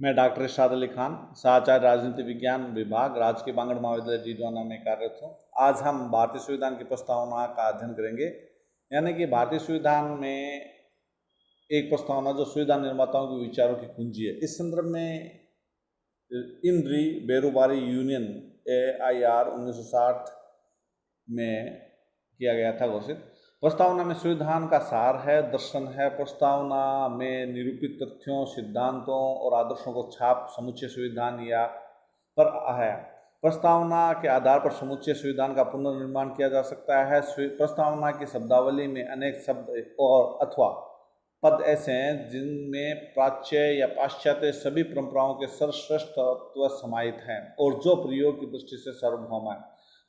मैं डॉक्टर इरशाद अली खान, सहाचार्य राजनीति विज्ञान विभाग, राजकीय बांगड़ महाविद्यालय डीडवाना में कार्यरत हूँ। आज हम भारतीय संविधान की प्रस्तावना का अध्ययन करेंगे। यानी कि भारतीय संविधान में एक प्रस्तावना जो संविधान निर्माताओं के विचारों की कुंजी है। इस संदर्भ में इन री बेरोबारी यूनियन AIR 1960 में किया गया था घोषित। प्रस्तावना में संविधान का सार है, दर्शन है। प्रस्तावना में निरूपित तथ्यों, सिद्धांतों और आदर्शों को छाप समुच्चय संविधान या पर है। प्रस्तावना के आधार पर समुच्चय संविधान का पुनर्निर्माण किया जा सकता है। प्रस्तावना की शब्दावली में अनेक शब्द और अथवा पद ऐसे हैं जिनमें प्राच्य या पाश्चात्य सभी परंपराओं के सर्वश्रेष्ठ तत्व समाहित हैं और जो प्रयोग की दृष्टि से सार्वभौम है।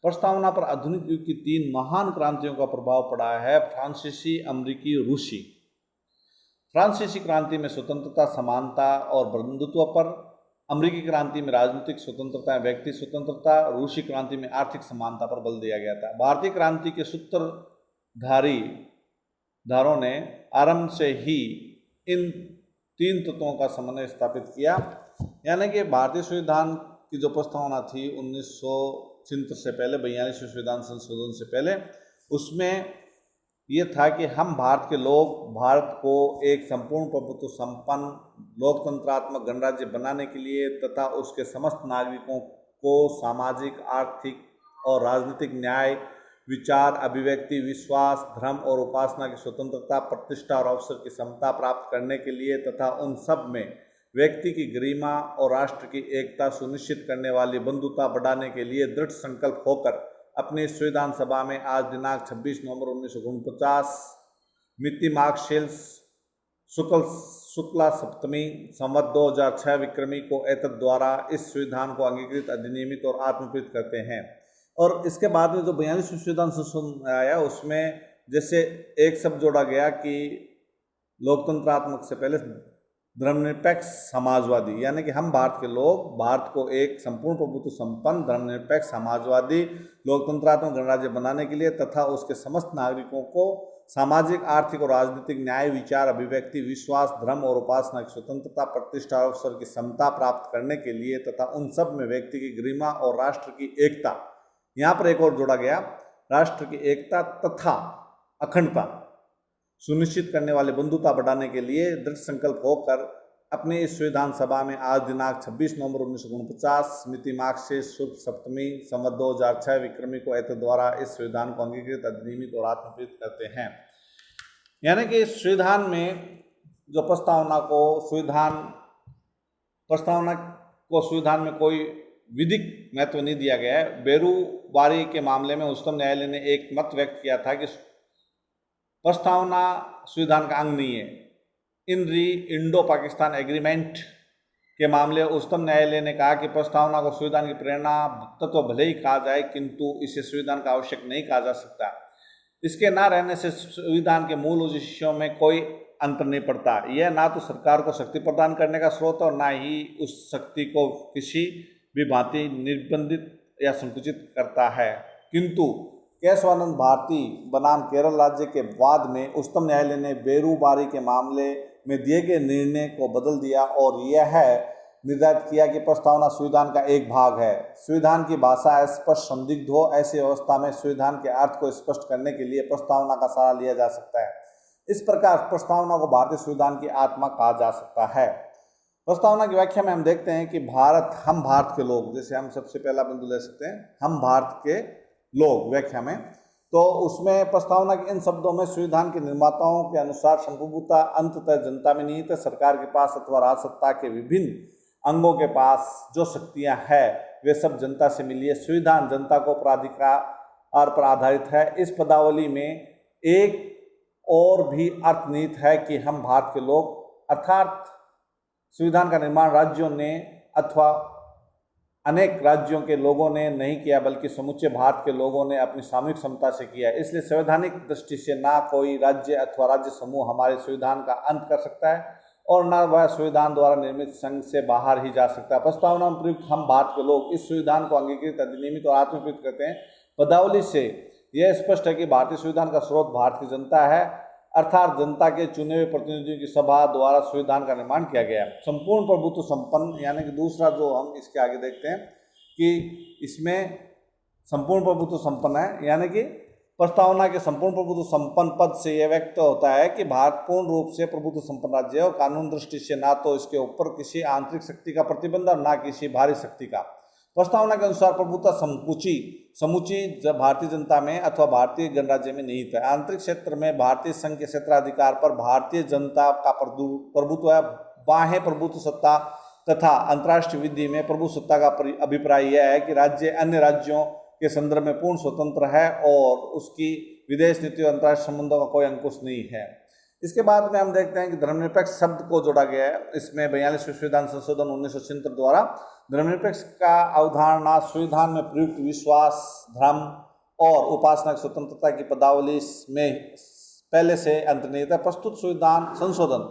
प्रस्तावना पर आधुनिक युग की 3 महान क्रांतियों का प्रभाव पड़ा है: फ्रांसीसी, अमेरिकी, रूसी। फ्रांसीसी क्रांति में स्वतंत्रता, समानता और बंधुत्व पर, अमेरिकी क्रांति में राजनीतिक स्वतंत्रता या व्यक्ति स्वतंत्रता, रूसी क्रांति में आर्थिक समानता पर बल दिया गया था। भारतीय क्रांति के सूत्रधारों ने आरंभ से ही इन 3 तत्वों का समन्वय स्थापित किया। यानी कि भारतीय संविधान की जो प्रस्तावना थी 1967 से पहले, 42वें संविधान संशोधन से पहले, उसमें ये था कि हम भारत के लोग भारत को एक संपूर्ण प्रभुत्व संपन्न लोकतंत्रात्मक गणराज्य बनाने के लिए तथा उसके समस्त नागरिकों को सामाजिक, आर्थिक और राजनीतिक न्याय, विचार, अभिव्यक्ति, विश्वास, धर्म और उपासना की स्वतंत्रता, प्रतिष्ठा और अवसर की समता प्राप्त करने के लिए तथा उन सब में व्यक्ति की गरिमा और राष्ट्र की एकता सुनिश्चित करने वाली बंधुता बढ़ाने के लिए दृढ़ संकल्प होकर अपनी संविधान सभा में आज दिनांक 26 नवंबर 1949 मिति मार्गशीर्ष शुक्ला सप्तमी संवत 2006 विक्रमी को एतद द्वारा इस संविधान को अंगीकृत, अधिनियमित और आत्मप्रीत करते हैं। और इसके बाद में जो 42वें संविधान संशोधन आया उसमें जैसे एक शब्द जोड़ा गया कि लोकतंत्रात्मक से पहले धर्मनिरपेक्ष समाजवादी, यानी कि हम भारत के लोग भारत को एक संपूर्ण प्रभुत्व संपन्न धर्मनिरपेक्ष समाजवादी लोकतंत्रात्मक गणराज्य बनाने के लिए तथा उसके समस्त नागरिकों को सामाजिक, आर्थिक और राजनीतिक न्याय, विचार, अभिव्यक्ति, विश्वास, धर्म और उपासना की स्वतंत्रता, प्रतिष्ठा और अवसर की समता प्राप्त करने के लिए तथा उन सब में व्यक्ति की गरिमा और राष्ट्र की एकता, यहाँ पर एक और जोड़ा गया, राष्ट्र की एकता तथा अखंडता सुनिश्चित करने वाले बंधुता बढ़ाने के लिए दृढ़ संकल्प होकर अपने इस संविधान सभा में आज दिनांक 26 नवंबर 1949 मिति मार्गशीर्ष शुक्ल सप्तमी संवत 2006 विक्रमी को एतद द्वारा इस संविधान को अंगीकृत, अधिनियमित और आत्मप्रीत करते हैं। यानी कि इस संविधान में जो संविधान में कोई विधिक महत्व नहीं दिया गया है। बेरोबारी के मामले में उच्चतम न्यायालय ने एक मत व्यक्त किया था कि प्रस्तावना संविधान का अंग नहीं है। इन री इंडो पाकिस्तान एग्रीमेंट के मामले उच्चतम न्यायालय ने कहा कि प्रस्तावना को संविधान की प्रेरणा तत्व भले ही कहा जाए किंतु इसे संविधान का आवश्यक नहीं कहा जा सकता। इसके ना रहने से संविधान के मूल उद्देश्यों में कोई अंतर नहीं पड़ता। यह ना तो सरकार को शक्ति प्रदान करने का स्रोत और ना ही उस शक्ति को किसी भी भांति निर्बंधित या संकुचित करता है। किंतु केशवानंद भारती बनाम केरल राज्य के वाद में उच्चतम न्यायालय ने बेरोबारी के मामले में दिए गए निर्णय को बदल दिया और यह निर्धारित किया कि प्रस्तावना संविधान का एक भाग है। संविधान की भाषा स्पष्ट संदिग्ध हो, ऐसी अवस्था में संविधान के अर्थ को स्पष्ट करने के लिए प्रस्तावना का सहारा लिया जा सकता है। इस प्रकार प्रस्तावना को भारतीय संविधान की आत्मा कहा जा सकता है। प्रस्तावना की व्याख्या में हम देखते हैं कि हम भारत के लोग, जैसे हम सबसे पहला बिंदु ले सकते हैं, हम भारत के लोग व्याख्या में, तो उसमें प्रस्तावना के इन शब्दों में संविधान के निर्माताओं के अनुसार संप्रभुता अंततः जनता में निहित है। सरकार के पास अथवा राजसत्ता के विभिन्न अंगों के पास जो शक्तियां हैं वे सब जनता से मिली है। संविधान जनता को प्राधिकार पर आधारित है। इस पदावली में एक और भी अर्थ निहित है कि हम भारत के लोग, अर्थात संविधान का निर्माण राज्यों ने अथवा अनेक राज्यों के लोगों ने नहीं किया बल्कि समुचे भारत के लोगों ने अपनी सामूहिक क्षमता से किया। इसलिए संवैधानिक दृष्टि से ना कोई राज्य अथवा राज्य समूह हमारे संविधान का अंत कर सकता है और न वह संविधान द्वारा निर्मित संघ से बाहर ही जा सकता है। प्रस्तावना में प्रयुक्त हम भारत के लोग इस संविधान को अंगीकृत, अधिनियमित और आत्मप्रीत करते हैं। पदावली से यह स्पष्ट है कि भारतीय संविधान का स्रोत भारत की जनता है। अर्थात जनता के चुने हुए प्रतिनिधियों की सभा द्वारा संविधान का निर्माण किया गया है। संपूर्ण प्रभुत्व संपन्न, यानी कि दूसरा जो हम इसके आगे देखते हैं कि इसमें संपूर्ण प्रभुत्व संपन्न है, यानी कि प्रस्तावना के संपूर्ण प्रभुत्व संपन्न पद से यह व्यक्त होता है कि भारत पूर्ण रूप से प्रभुत्व संपन्न राज्य है और कानून दृष्टि से ना तो इसके ऊपर किसी आंतरिक शक्ति का प्रतिबंध और ना किसी बाहरी शक्ति का। प्रस्तावना के अनुसार प्रभुत्व समूची भारतीय जनता में अथवा भारतीय गणराज्य में निहित है। आंतरिक क्षेत्र में भारतीय संघ के क्षेत्राधिकार पर भारतीय जनता का प्रभुत्व है। बाह्य प्रभुत्व सत्ता तथा अंतर्राष्ट्रीय विधि में प्रभु सत्ता का अभिप्राय यह है कि राज्य अन्य राज्यों के संदर्भ में पूर्ण स्वतंत्र है और उसकी विदेश नीति और अंतर्राष्ट्रीय संबंधों का कोई अंकुश नहीं है। इसके बाद में हम देखते हैं कि धर्मनिरपेक्ष शब्द को जोड़ा गया है। इसमें 42वें संविधान संशोधन 1976 द्वारा धर्मनिरपेक्ष का अवधारणा संविधान में प्रयुक्त विश्वास, धर्म और उपासना की स्वतंत्रता की पदावली में पहले से अंतर्निहित है। प्रस्तुत संविधान संशोधन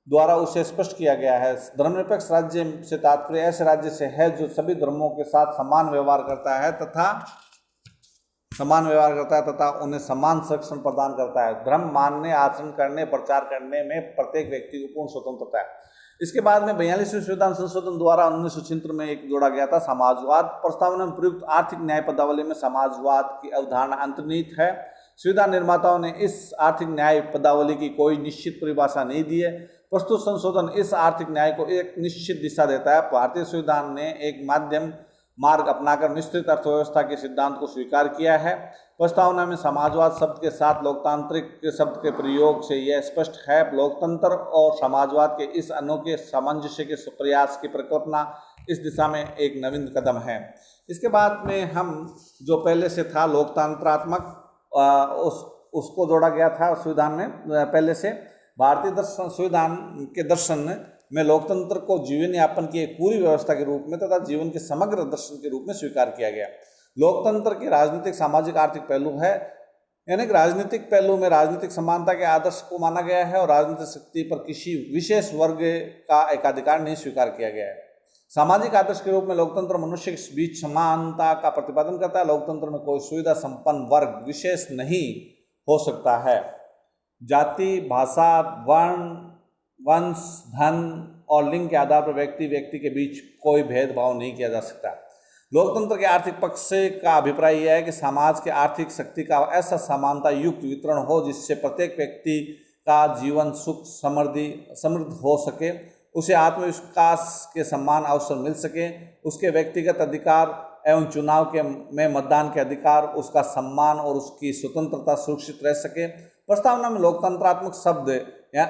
द्वारा उसे स्पष्ट किया गया है। धर्मनिरपेक्ष राज्य से तात्पर्य ऐसे राज्य से है जो सभी धर्मों के साथ समान व्यवहार करता है तथा उन्हें समान संरक्षण प्रदान करता है। धर्म मानने, आचरण करने, प्रचार करने में प्रत्येक व्यक्ति को पूर्ण स्वतंत्रता है। इसके बाद में 42वें संविधान संशोधन द्वारा 1976 में एक जोड़ा गया था समाजवाद। प्रस्तावना में प्रयुक्त आर्थिक न्याय पदावली में समाजवाद की अवधारणा अंतर्निहित है। संविधान निर्माताओं ने इस आर्थिक न्याय पदावली की कोई निश्चित परिभाषा नहीं दी है। प्रस्तुत संशोधन इस आर्थिक न्याय को एक निश्चित दिशा देता है। भारतीय संविधान ने एक माध्यम मार्ग अपनाकर मिश्रित अर्थव्यवस्था के सिद्धांत को स्वीकार किया है। प्रस्तावना में समाजवाद शब्द के साथ लोकतांत्रिक शब्द के प्रयोग से यह स्पष्ट है। लोकतंत्र और समाजवाद के इस अनोखे सामंजस्य के प्रयास की परिकल्पना इस दिशा में एक नवीन कदम है। इसके बाद में हम जो पहले से था लोकतंत्रात्मक उसको जोड़ा गया था संविधान में। पहले से भारतीय दर्शन संविधान के दर्शन में लोकतंत्र को जीवन यापन की एक पूरी व्यवस्था के रूप में तथा जीवन के समग्र दर्शन के रूप में स्वीकार किया गया। लोकतंत्र के राजनीतिक, सामाजिक, आर्थिक पहलू है, यानी कि राजनीतिक पहलू में राजनीतिक समानता के आदर्श को माना गया है और राजनीतिक शक्ति पर किसी विशेष वर्ग का एकाधिकार नहीं स्वीकार किया गया है। सामाजिक आदर्श के रूप में लोकतंत्र मनुष्य के बीच समानता का प्रतिपादन करता है। लोकतंत्र में कोई सुविधा संपन्न वर्ग विशेष नहीं हो सकता है। जाति, भाषा, वर्ण, वंश, धन और लिंग के आधार पर व्यक्ति के बीच कोई भेदभाव नहीं किया जा सकता। लोकतंत्र के आर्थिक पक्ष का अभिप्राय यह है कि समाज के आर्थिक शक्ति का ऐसा समानता युक्त वितरण हो जिससे प्रत्येक व्यक्ति का जीवन सुख समृद्ध हो सके, उसे आत्मविश्वास के समान अवसर मिल सके, उसके व्यक्तिगत अधिकार एवं चुनाव में मतदान के अधिकार, उसका सम्मान और उसकी स्वतंत्रता सुरक्षित रह सके। प्रस्तावना में लोकतंत्रात्मक शब्द या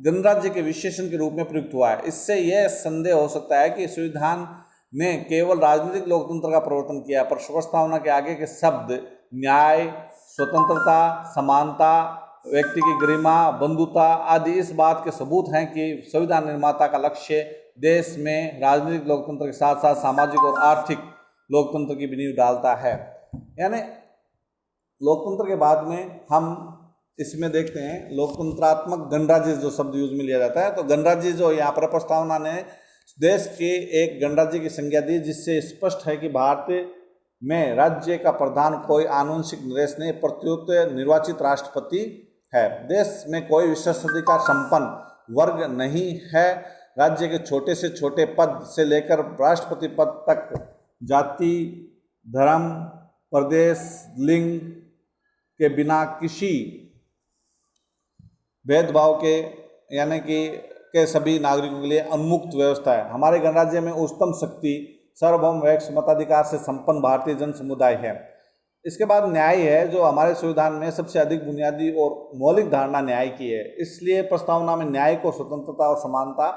गणराज्य के विशेषण के रूप में प्रयुक्त हुआ है। इससे यह संदेह हो सकता है कि संविधान ने केवल राजनीतिक लोकतंत्र का प्रवर्तन किया, पर प्रस्तावना के आगे के शब्द न्याय, स्वतंत्रता, समानता, व्यक्ति की गरिमा, बंधुता आदि इस बात के सबूत हैं कि संविधान निर्माता का लक्ष्य देश में राजनीतिक लोकतंत्र के साथ साथ सामाजिक और आर्थिक लोकतंत्र की भी नींव डालता है। यानी लोकतंत्र के बाद में हम इसमें देखते हैं लोकतंत्रात्मक गणराज्य जो शब्द यूज में लिया जाता है। तो गणराज्य जो यहाँ पर प्रस्तावना ने देश के एक गणराज्य की संज्ञा दी, जिससे स्पष्ट है कि भारत में राज्य का प्रधान कोई आनुवंशिक नरेश नहीं, प्रत्युत निर्वाचित राष्ट्रपति है। देश में कोई विशेषाधिकार संपन्न वर्ग नहीं है। राज्य के छोटे से छोटे पद से लेकर राष्ट्रपति पद तक जाति, धर्म, प्रदेश, लिंग के बिना किसी भेदभाव के यानी कि सभी नागरिकों के लिए उन्मुक्त व्यवस्था है। हमारे गणराज्य में उच्चतम शक्ति सार्वभौम मताधिकार से संपन्न भारतीय जन समुदाय है। इसके बाद न्याय है, जो हमारे संविधान में सबसे अधिक बुनियादी और मौलिक धारणा न्याय की है। इसलिए प्रस्तावना में न्याय को स्वतंत्रता और समानता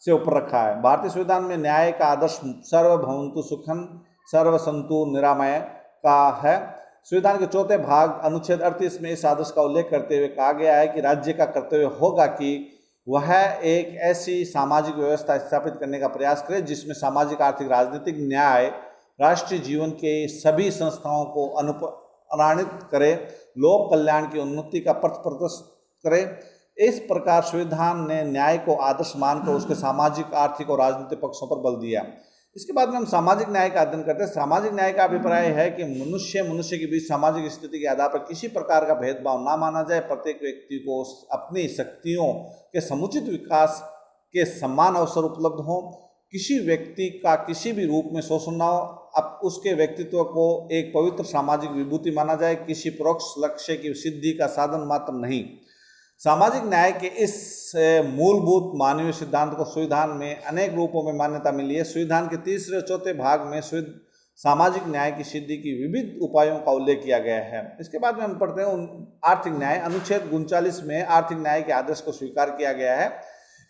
से ऊपर रखा है। भारतीय संविधान में न्याय का आदर्श सर्वभवन्तु सुखम सर्वसन्तु निरामय का है। संविधान के चौथे भाग अनुच्छेद 38 में इस आदर्श का उल्लेख करते हुए कहा गया है कि राज्य का कर्तव्य होगा कि वह एक ऐसी सामाजिक व्यवस्था स्थापित करने का प्रयास करे जिसमें सामाजिक, आर्थिक, राजनीतिक न्याय राष्ट्रीय जीवन के सभी संस्थाओं को अनुप्राणित करे, लोक कल्याण की उन्नति का पथ प्रदर्शित करे। इस प्रकार संविधान ने न्याय को आदर्श मानकर उसके सामाजिक, आर्थिक और राजनीतिक पक्षों पर बल दिया। इसके बाद में हम सामाजिक न्याय का अध्ययन करते हैं। सामाजिक न्याय का अभिप्राय है कि मनुष्य के बीच सामाजिक स्थिति के आधार पर किसी प्रकार का भेदभाव ना माना जाए, प्रत्येक व्यक्ति को अपनी शक्तियों के समुचित विकास के समान अवसर उपलब्ध हो, किसी व्यक्ति का किसी भी रूप में शोषण ना हो, अब उसके व्यक्तित्व को एक पवित्र सामाजिक विभूति माना जाए, किसी परोक्ष लक्ष्य की सिद्धि का साधन मात्र नहीं। सामाजिक न्याय के इस मूलभूत मानवीय सिद्धांत को संविधान में अनेक रूपों में मान्यता मिली है। संविधान के तीसरे और चौथे भाग में सामाजिक न्याय की सिद्धि की विविध उपायों का उल्लेख किया गया है। इसके बाद में हम पढ़ते हैं आर्थिक न्याय। अनुच्छेद 39 में आर्थिक न्याय के आदर्श को स्वीकार किया गया है।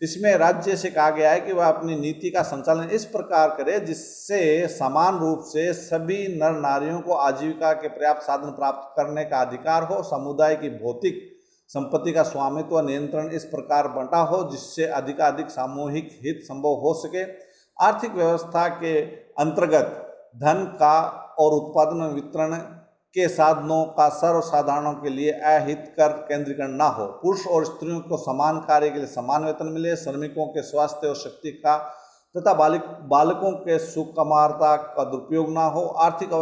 इसमें राज्य से कहा गया है कि वह अपनी नीति का संचालन इस प्रकार करे जिससे समान रूप से सभी नर नारियों को आजीविका के पर्याप्त साधन प्राप्त करने का अधिकार हो, समुदाय की भौतिक संपत्ति का स्वामित्व नियंत्रण इस प्रकार बंटा हो जिससे अधिकाधिक सामूहिक हित संभव हो सके, आर्थिक व्यवस्था के अंतर्गत धन का और उत्पादन और वितरण के साधनों का सर्वसाधारणों के लिए अहितकर केंद्रीकरण न हो, पुरुष और स्त्रियों को समान कार्य के लिए समान वेतन मिले, श्रमिकों के स्वास्थ्य और शक्ति का तथा बालकों के सुकुमारता का दुरुपयोग न हो, आर्थिक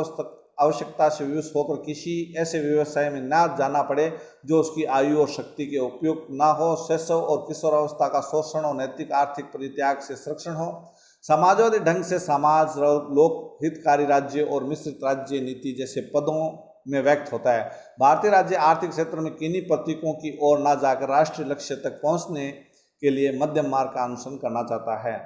आवश्यकता से विवश होकर किसी ऐसे व्यवसाय में ना जाना पड़े जो उसकी आयु और शक्ति के उपयुक्त ना हो, शैशव और किशोरावस्था का शोषण और नैतिक आर्थिक परित्याग से संरक्षण हो, समाजवादी ढंग से समाज लोक हितकारी राज्य और मिश्रित राज्य नीति जैसे पदों में व्यक्त होता है। भारतीय राज्य आर्थिक क्षेत्र में किन्हीं प्रतीकों की ओर ना जाकर राष्ट्रीय लक्ष्य तक पहुंचने के लिए मध्यम मार्ग का अनुसरण करना चाहता है।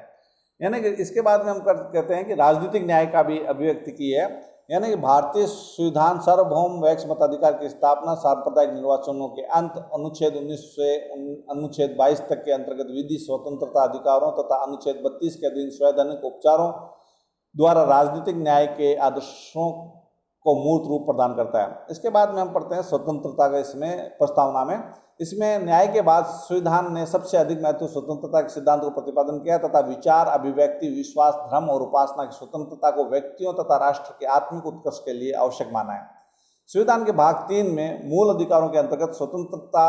यानी कि इसके बाद में हम कहते हैं कि राजनीतिक न्याय का भी अभिव्यक्ति की है। यानी कि भारतीय संविधान सार्वभौम वैक्स मताधिकार की स्थापना, सांप्रदायिक निर्वाचनों के अंत, अनुच्छेद 19 से अनुच्छेद 22 तक के अंतर्गत विधि स्वतंत्रता अधिकारों तथा अनुच्छेद 32 के अधीन संवैधानिक उपचारों द्वारा राजनीतिक न्याय के आदर्शों को मूर्त रूप प्रदान करता है। इसके बाद में हम पढ़ते हैं स्वतंत्रता का इसमें प्रस्तावना में। इसमें न्याय के बाद संविधान ने सबसे अधिक महत्व स्वतंत्रता के सिद्धांत को प्रतिपादन किया तथा विचार, अभिव्यक्ति, विश्वास, धर्म और उपासना की स्वतंत्रता को व्यक्तियों तथा राष्ट्र के आत्मिक उत्कर्ष के लिए आवश्यक माना है। संविधान के भाग 3 में मूल अधिकारों के अंतर्गत स्वतंत्रता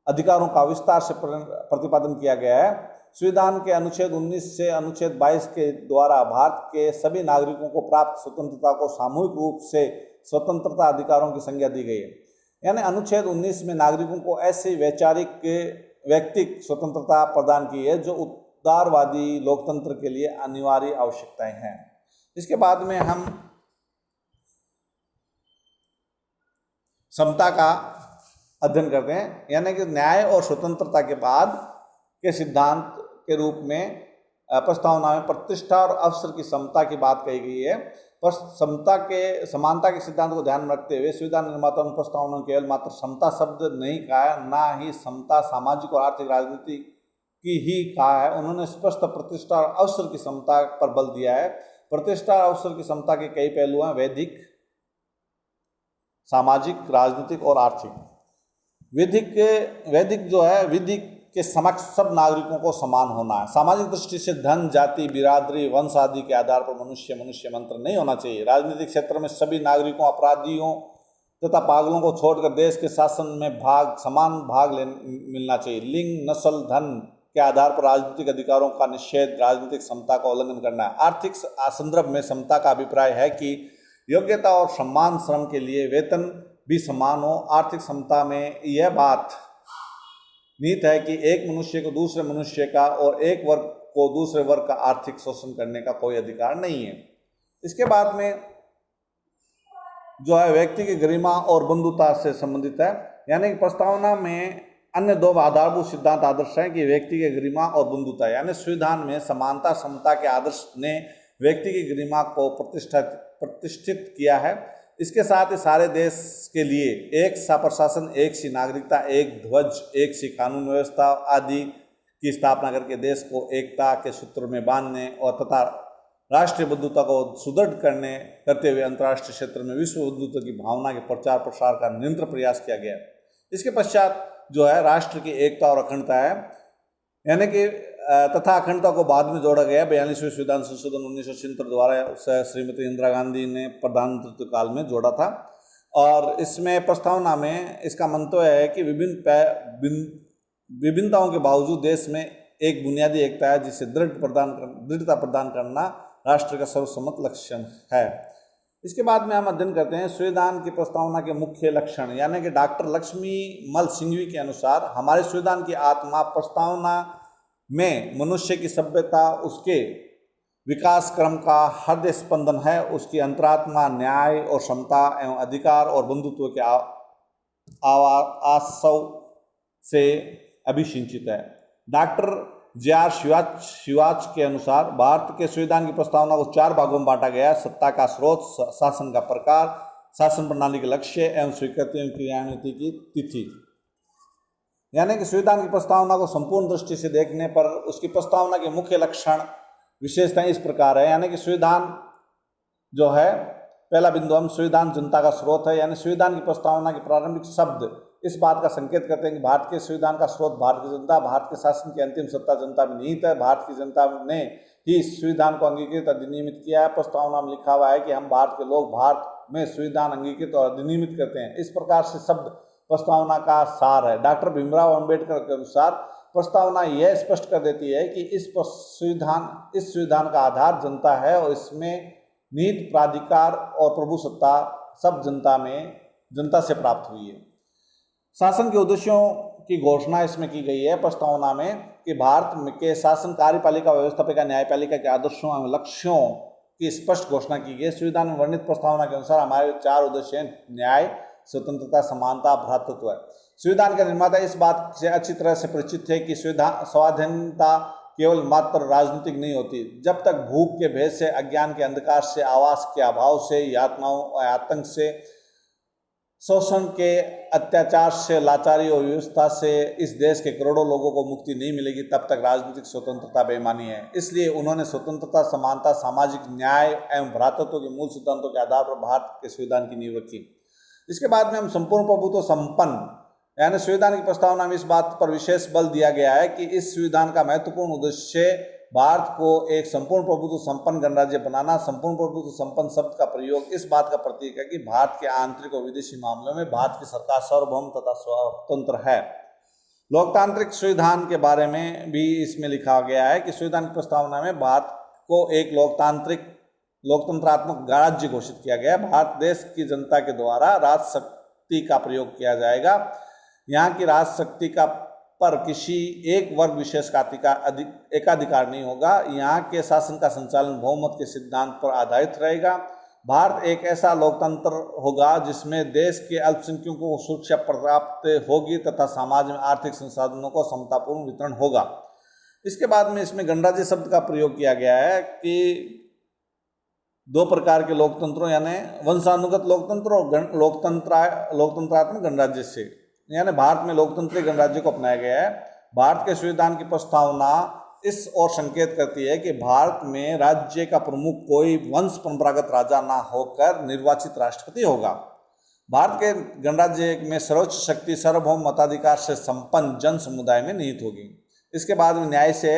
अधिकारों का विस्तार से प्रतिपादन किया गया है। संविधान के अनुच्छेद 19 से अनुच्छेद 22 के द्वारा भारत के सभी नागरिकों को प्राप्त स्वतंत्रता को सामूहिक रूप से स्वतंत्रता अधिकारों की संज्ञा दी गई है। यानी अनुच्छेद 19 में नागरिकों को ऐसी वैचारिक व्यक्तिक स्वतंत्रता प्रदान की है जो उदारवादी लोकतंत्र के लिए अनिवार्य आवश्यकताएं हैं। इसके बाद में हम समता का अध्ययन करते हैं। यानी कि न्याय और स्वतंत्रता के बाद के सिद्धांत के रूप में प्रस्तावना में प्रतिष्ठा और अवसर की समता की बात कही गई है। पर समानता के सिद्धांत को ध्यान में रखते हुए संविधान निर्माताओं ने प्रस्तावना में केवल मात्र समता शब्द नहीं कहा, ना ही समता सामाजिक और आर्थिक राजनीति की ही कहा है। उन्होंने स्पष्ट प्रतिष्ठा और अवसर की समता पर बल दिया है। प्रतिष्ठा और अवसर की समता के कई पहलू हैं: वैधिक, सामाजिक, राजनीतिक और आर्थिक। वैधिक जो है, विधि के समक्ष सब नागरिकों को समान होना है। सामाजिक दृष्टि से धन, जाति, बिरादरी, वंश आदि के आधार पर मनुष्य मंत्र नहीं होना चाहिए। राजनीतिक क्षेत्र में सभी नागरिकों, अपराधियों तथा पागलों को छोड़कर देश के शासन में समान भाग मिलना चाहिए। लिंग, नस्ल, धन के आधार पर राजनीतिक अधिकारों का निषेध राजनीतिक समता का उल्लंघन करना है। आर्थिक संदर्भ में समता का अभिप्राय है कि योग्यता और सम्मान श्रम के लिए वेतन भी समान हो। आर्थिक समता में यह बात निहित है कि एक मनुष्य को दूसरे मनुष्य का और एक वर्ग को दूसरे वर्ग का आर्थिक शोषण करने का कोई अधिकार नहीं है। इसके बाद में जो है व्यक्ति की गरिमा और बंधुता से संबंधित है। यानी कि प्रस्तावना में अन्य दो आधारभूत सिद्धांत आदर्श हैं कि व्यक्ति की गरिमा और बंधुता। यानी संविधान में समानता समता के आदर्श ने व्यक्ति की गरिमा को प्रतिष्ठित किया है। इसके साथ ही सारे देश के लिए एक सा प्रशासन, एक सी नागरिकता, एक ध्वज, एक सी कानून व्यवस्था आदि की स्थापना करके देश को एकता के सूत्र में बांधने और तथा राष्ट्रीय बंधुता को सुदृढ़ करते हुए अंतर्राष्ट्रीय क्षेत्र में विश्व बंधुता की भावना के प्रचार प्रसार का निरंतर प्रयास किया गया। इसके पश्चात जो है राष्ट्र की एकता और अखंडता है। यानी कि तथा अखंडता को बाद में जोड़ा गया 42वें संविधान संशोधन 1976 द्वारा श्रीमती इंदिरा गांधी ने प्रधानमंत्री काल में जोड़ा था। और इसमें प्रस्तावना में इसका मंतव्य है कि विभिन्नताओं के बावजूद देश में एक बुनियादी एकता है जिसे दृढ़ता प्रदान करना राष्ट्र का सर्वसम्मत लक्षण है। इसके बाद में हम अध्ययन करते हैं संविधान की प्रस्तावना के मुख्य लक्षण, यानी कि डॉक्टर लक्ष्मी मल सिंघवी के अनुसार हमारे संविधान की आत्मा प्रस्तावना में मनुष्य की सभ्यता, उसके विकास क्रम का हृदय स्पंदन है। उसकी अंतरात्मा न्याय और समता एवं अधिकार और बंधुत्व के आशय से अभिसिंचित है। Doctor JR. शिवाच के अनुसार भारत के संविधान की प्रस्तावना को 4 भागों में बांटा गया है: सत्ता का स्रोत, शासन का प्रकार, शासन प्रणाली के लक्ष्य एवं स्वीकृति एवं क्रियान्वित की तिथि। यानी कि संविधान की प्रस्तावना को संपूर्ण दृष्टि से देखने पर उसकी प्रस्तावना के मुख्य लक्षण विशेषताएं इस प्रकार है। यानी कि संविधान जो है, पहला बिंदु हम संविधान जनता का स्रोत है, यानी संविधान की प्रस्तावना के प्रारंभिक शब्द इस बात का संकेत करते हैं कि भारत के संविधान का स्रोत भारत की जनता, भारत के शासन की अंतिम सत्ता जनता में निहित है। भारत की जनता ने ही संविधान को अंगीकृत अधिनियमित किया है। प्रस्तावना में लिखा हुआ है कि हम भारत के लोग भारत में संविधान अंगीकृत और अधिनियमित करते हैं। इस प्रकार से शब्द प्रस्तावना का सार है। डॉक्टर भीमराव अंबेडकर के अनुसार प्रस्तावना यह स्पष्ट कर देती है कि इस संविधान का आधार जनता है और इसमें निहित प्राधिकार और प्रभुसत्ता सब जनता से प्राप्त हुई है। शासन के उद्देश्यों की घोषणा इसमें की गई है प्रस्तावना में कि भारत के शासन, कार्यपालिका, व्यवस्थापिका, न्यायपालिका के आदर्शों एवं लक्ष्यों की स्पष्ट घोषणा की गई। संविधान में वर्णित प्रस्तावना के अनुसार हमारे 4 उद्देश्य हैं: न्याय, स्वतंत्रता, समानता, भ्रातृत्व है। संविधान के निर्माता इस बात से अच्छी तरह से परिचित थे कि स्वाधीनता केवल मात्र राजनीतिक नहीं होती। जब तक भूख के भेद से, अज्ञान के अंधकार से, आवास के अभाव से, यातनाओं और आतंक से, शोषण के अत्याचार से, लाचारी और व्यवस्था से इस देश के करोड़ों लोगों को मुक्ति नहीं मिलेगी, तब तक राजनीतिक स्वतंत्रता बेईमानी है। इसलिए उन्होंने स्वतंत्रता, समानता, सामाजिक न्याय एवं भ्रातृत्व के मूल सिद्धांतों के आधार पर भारत के संविधान की नींव रखी। इसके बाद में हम संपूर्ण प्रभुत्व संपन्न, यानी संविधान की प्रस्तावना में इस बात पर विशेष बल दिया गया है कि इस संविधान का महत्वपूर्ण उद्देश्य भारत को एक संपूर्ण प्रभुत्व संपन्न गणराज्य बनाना। संपूर्ण प्रभुत्व संपन्न शब्द का प्रयोग इस बात का प्रतीक है कि भारत के आंतरिक और विदेशी मामलों में भारत की सरकार सार्वभौम तथा स्वतंत्र है। लोकतांत्रिक संविधान के बारे में भी इसमें लिखा गया है कि संविधान की प्रस्तावना में भारत को एक लोकतंत्रात्मक गणराज्य घोषित किया गया है। भारत देश की जनता के द्वारा राजशक्ति का प्रयोग किया जाएगा। यहाँ की राजशक्ति का पर किसी एक वर्ग विशेष का एकाधिकार नहीं होगा। यहाँ के शासन का संचालन बहुमत के सिद्धांत पर आधारित रहेगा। भारत एक ऐसा लोकतंत्र होगा जिसमें देश के अल्पसंख्यकों को सुरक्षा प्राप्त होगी तथा समाज में आर्थिक संसाधनों को समतापूर्ण वितरण होगा। इसके बाद में इसमें गणराज्य शब्द का प्रयोग किया गया है कि 2 प्रकार के लोकतंत्रों, यानी वंशानुगत लोकतंत्र और लोकतंत्रात्मक गणराज्य से, यानी भारत में लोकतंत्री गणराज्य को अपनाया गया है। भारत के संविधान की प्रस्तावना इस ओर संकेत करती है कि भारत में राज्य का प्रमुख कोई वंश परंपरागत राजा ना होकर निर्वाचित राष्ट्रपति होगा। भारत के गणराज्य में सर्वोच्च शक्ति सार्वभौम मताधिकार से संपन्न जन समुदाय में निहित होगी। इसके बाद में न्याय से,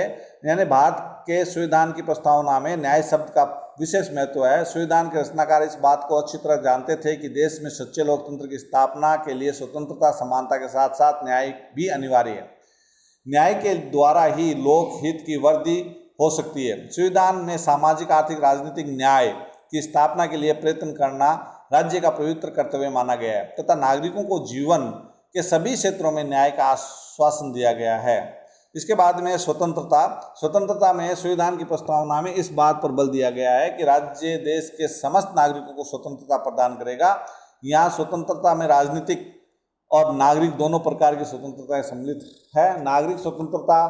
यानी भारत के संविधान की प्रस्तावना में न्याय शब्द का विशेष महत्व है। संविधान के रचनाकार इस बात को अच्छी तरह जानते थे कि देश में सच्चे लोकतंत्र की स्थापना के लिए स्वतंत्रता, समानता के साथ साथ न्याय भी अनिवार्य है। न्याय के द्वारा ही लोकहित की वृद्धि हो सकती है। संविधान में सामाजिक, आर्थिक, राजनीतिक न्याय की स्थापना के लिए प्रयत्न करना राज्य का पवित्र कर्तव्य माना गया है तथा नागरिकों को जीवन के सभी क्षेत्रों में न्याय का आश्वासन दिया गया है। इसके बाद में स्वतंत्रता में संविधान की प्रस्तावना में इस बात पर बल दिया गया है कि राज्य देश के समस्त नागरिकों को स्वतंत्रता प्रदान करेगा। यहाँ स्वतंत्रता में राजनीतिक और नागरिक दोनों प्रकार की स्वतंत्रता सम्मिलित है। नागरिक स्वतंत्रता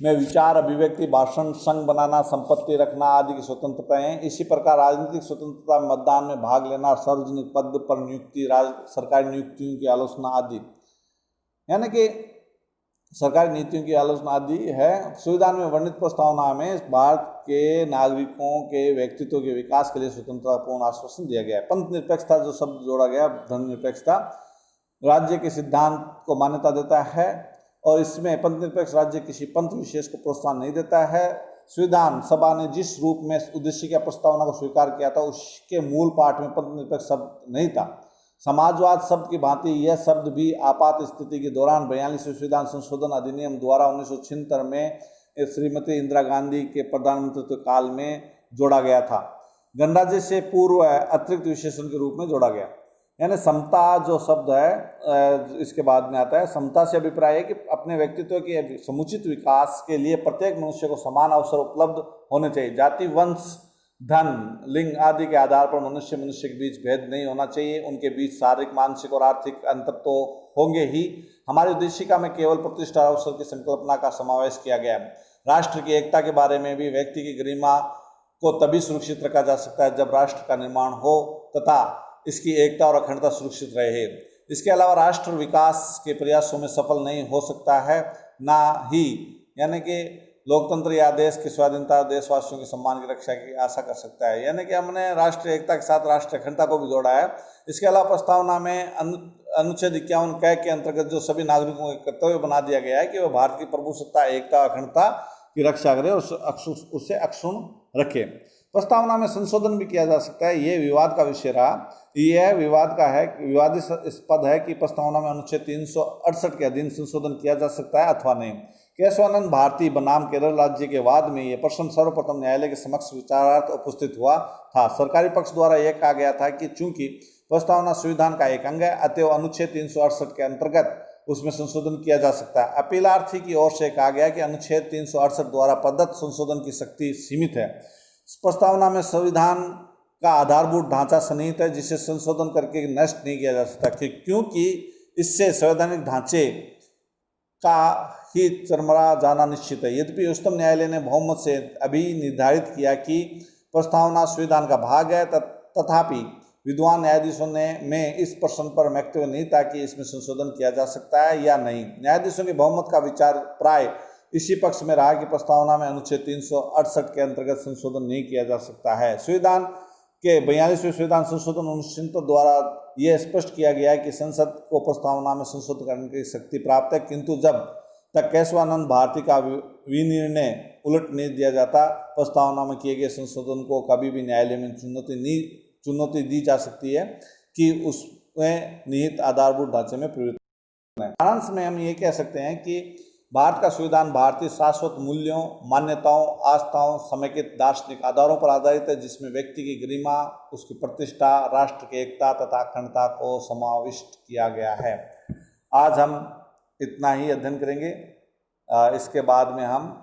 में विचार, अभिव्यक्ति, भाषण, संघ बनाना, संपत्ति रखना आदि की स्वतंत्रता है। इसी प्रकार राजनीतिक स्वतंत्रता में मतदान में भाग लेना, सार्वजनिक पद पर नियुक्ति, सरकारी नियुक्तियों की आलोचना आदि, यानी कि सरकारी नीतियों की आलोचना आदि है। संविधान में वर्णित प्रस्तावना में भारत के नागरिकों के व्यक्तित्व के विकास के लिए स्वतंत्रतापूर्ण आश्वासन दिया गया है। पंथ निरपेक्षता जो शब्द जोड़ा गया, धर्मनिरपेक्षता राज्य के सिद्धांत को मान्यता देता है और इसमें पंथ निरपेक्ष राज्य किसी पंथ विशेष को प्रोत्साहन नहीं देता है। संविधान सभा ने जिस रूप में उद्देश्य की प्रस्तावना को स्वीकार किया था उसके मूल पाठ में पंथ निरपेक्ष शब्द नहीं था। समाजवाद शब्द की भांति यह शब्द भी आपात स्थिति के दौरान 42वें संविधान संशोधन अधिनियम द्वारा 1976 में श्रीमती इंदिरा गांधी के प्रधानमंत्रित्व काल में जोड़ा गया था। गणराज्य से पूर्व अतिरिक्त विशेषण के रूप में जोड़ा गया। यानी समता जो शब्द है इसके बाद में आता है। समता से अभिप्राय है कि अपने व्यक्तित्व के समुचित विकास के लिए प्रत्येक मनुष्य को समान अवसर उपलब्ध होने चाहिए। जाति, वंश, धन, लिंग आदि के आधार पर मनुष्य के बीच भेद नहीं होना चाहिए। उनके बीच शारीरिक, मानसिक और आर्थिक अंतर तो होंगे ही। हमारी उद्देशिका में केवल प्रतिष्ठा और अवसर की संकल्पना का समावेश किया गया है। राष्ट्र की एकता के बारे में भी व्यक्ति की गरिमा को तभी सुरक्षित रखा जा सकता है जब राष्ट्र का निर्माण हो तथा इसकी एकता और अखंडता सुरक्षित रहे। इसके अलावा राष्ट्र विकास के प्रयासों में सफल नहीं हो सकता है, ना ही यानी कि लोकतंत्र या देश की स्वाधीनता, देशवासियों के सम्मान की रक्षा की आशा कर सकता है। यानी कि हमने राष्ट्रीय एकता के साथ राष्ट्रीय अखंडता को भी जोड़ा है। इसके अलावा प्रस्तावना में अनुच्छेद 51 क के अंतर्गत जो सभी नागरिकों का कर्तव्य बना दिया गया है कि वह भारत की प्रभुसत्ता, एकता, अखंडता की रक्षा करे और उसे अक्षुण्ण रखे। प्रस्तावना में संशोधन भी किया जा सकता है। ये विवाद का विषय रहा। यह विवादास्पद है कि प्रस्तावना में अनुच्छेद 368 के अधीन संशोधन किया जा सकता है अथवा नहीं। केशवानंद भारती बनाम केरल राज्य के वाद में यह प्रश्न सर्वप्रथम न्यायालय के समक्ष विचारार्थ उपस्थित हुआ था। सरकारी पक्ष द्वारा यह कहा गया था कि चूंकि प्रस्तावना संविधान का एक अंग है, अतएव अनुच्छेद 368 के अंतर्गत उसमें संशोधन किया जा सकता है। अपीलार्थी की ओर से कहा गया कि अनुच्छेद 368 द्वारा प्रदत्त संशोधन की शक्ति सीमित है। प्रस्तावना में संविधान का आधारभूत ढांचा सन्निहित है जिसे संशोधन करके नष्ट नहीं किया जा सकता, क्योंकि इससे संवैधानिक ढांचे का ही चरमरा जाना निश्चित है। यद्यपि उच्चतम न्यायालय ने बहुमत से अभी निर्धारित किया कि प्रस्तावना संविधान का भाग है, तथापि विद्वान न्यायाधीशों में इस प्रश्न पर वक्तव्य नहीं था कि इसमें संशोधन किया जा सकता है या नहीं। न्यायाधीशों के बहुमत का विचार प्राय इसी पक्ष में रहा कि प्रस्तावना में अनुच्छेद 368 के अंतर्गत संशोधन नहीं किया जा सकता है। संविधान के 42वें संविधान संशोधन 1970 द्वारा यह स्पष्ट किया गया है कि संसद को प्रस्तावना में संशोधन करने की शक्ति प्राप्त है, किंतु जब तक केशवानंद भारती का विनिर्णय उलट नहीं दिया जाता, प्रस्तावना में किए गए संशोधन को कभी भी न्यायालय में चुनौती दी जा सकती है कि उसमें निहित आधारभूत ढांचे में परिवर्तन है। सारांश में हम ये कह सकते हैं कि भारत का संविधान भारतीय शाश्वत मूल्यों, मान्यताओं, आस्थाओं, समेकित दार्शनिक आधारों पर आधारित है, जिसमें व्यक्ति की गरिमा, उसकी प्रतिष्ठा, राष्ट्र की एकता तथा अखंडता को समाविष्ट किया गया है। आज हम इतना ही अध्ययन करेंगे। इसके बाद में हम